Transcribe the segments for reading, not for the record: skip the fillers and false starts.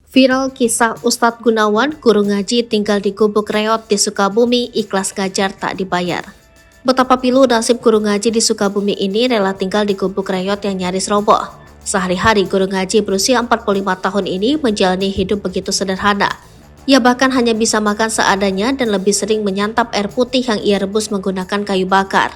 Viral kisah Ustadz Gunawan, guru ngaji tinggal di gubuk reot di Sukabumi, ikhlas ngajar tak dibayar. Betapa pilu nasib guru ngaji di Sukabumi ini rela tinggal di gubuk reot yang nyaris roboh. Sehari-hari guru ngaji berusia 45 tahun ini menjalani hidup begitu sederhana. Ia bahkan hanya bisa makan seadanya dan lebih sering menyantap air putih yang ia rebus menggunakan kayu bakar.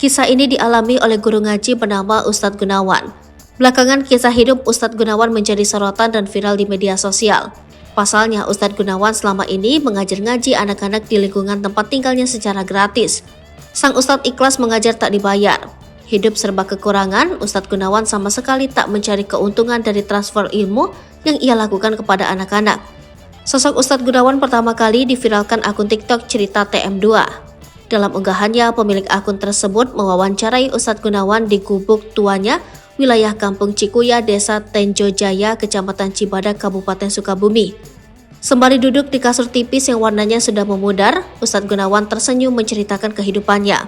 Kisah ini dialami oleh guru ngaji bernama Ustadz Gunawan. Belakangan kisah hidup Ustadz Gunawan menjadi sorotan dan viral di media sosial. Pasalnya Ustadz Gunawan selama ini mengajar ngaji anak-anak di lingkungan tempat tinggalnya secara gratis. Sang Ustadz ikhlas mengajar tak dibayar. Hidup serba kekurangan, Ustadz Gunawan sama sekali tak mencari keuntungan dari transfer ilmu yang ia lakukan kepada anak-anak. Sosok Ustadz Gunawan pertama kali diviralkan akun TikTok Cerita TM2. Dalam unggahannya, pemilik akun tersebut mewawancarai Ustadz Gunawan di gubuk tuanya wilayah Kampung Cikuya, Desa Tenjo Jaya, Kecamatan Cibadak, Kabupaten Sukabumi. Sembari duduk di kasur tipis yang warnanya sudah memudar, Ustadz Gunawan tersenyum menceritakan kehidupannya.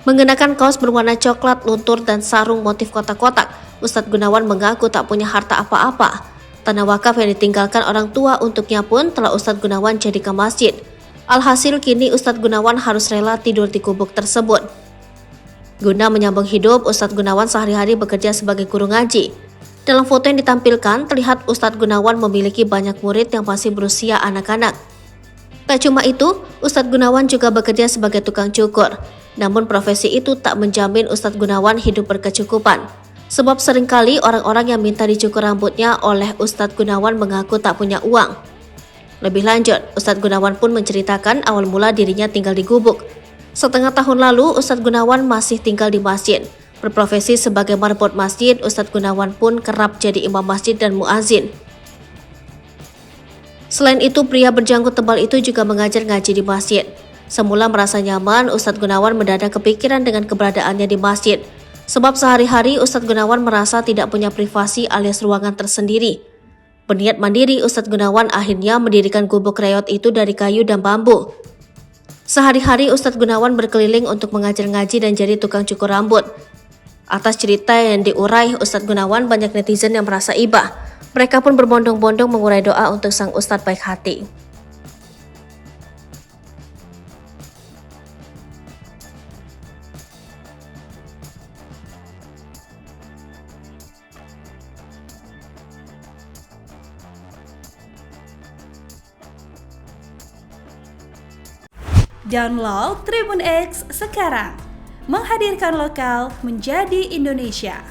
Mengenakan kaos berwarna coklat, luntur, dan sarung motif kotak-kotak, Ustadz Gunawan mengaku tak punya harta apa-apa. Tanah wakaf yang ditinggalkan orang tua untuknya pun telah Ustadz Gunawan jadikan masjid. Alhasil kini Ustadz Gunawan harus rela tidur di gubuk tersebut. Guna menyambung hidup, Ustadz Gunawan sehari-hari bekerja sebagai guru ngaji. Dalam foto yang ditampilkan, terlihat Ustadz Gunawan memiliki banyak murid yang masih berusia anak-anak. Tak cuma itu, Ustadz Gunawan juga bekerja sebagai tukang cukur. Namun profesi itu tak menjamin Ustadz Gunawan hidup berkecukupan. Sebab seringkali orang-orang yang minta dicukur rambutnya oleh Ustadz Gunawan mengaku tak punya uang. Lebih lanjut, Ustadz Gunawan pun menceritakan awal mula dirinya tinggal di gubuk. Setengah tahun lalu, Ustadz Gunawan masih tinggal di masjid. Berprofesi sebagai marbot masjid, Ustadz Gunawan pun kerap jadi imam masjid dan muazin. Selain itu, pria berjanggut tebal itu juga mengajar ngaji di masjid. Semula merasa nyaman, Ustadz Gunawan mendadak kepikiran dengan keberadaannya di masjid. Sebab sehari-hari Ustadz Gunawan merasa tidak punya privasi alias ruangan tersendiri. Berniat mandiri, Ustadz Gunawan akhirnya mendirikan gubuk reot itu dari kayu dan bambu. Sehari-hari Ustadz Gunawan berkeliling untuk mengajar ngaji dan jadi tukang cukur rambut. Atas cerita yang diurai Ustadz Gunawan, banyak netizen yang merasa iba. Mereka pun berbondong-bondong mengurai doa untuk sang Ustadz baik hati. Download Tribun X sekarang, menghadirkan lokal menjadi Indonesia.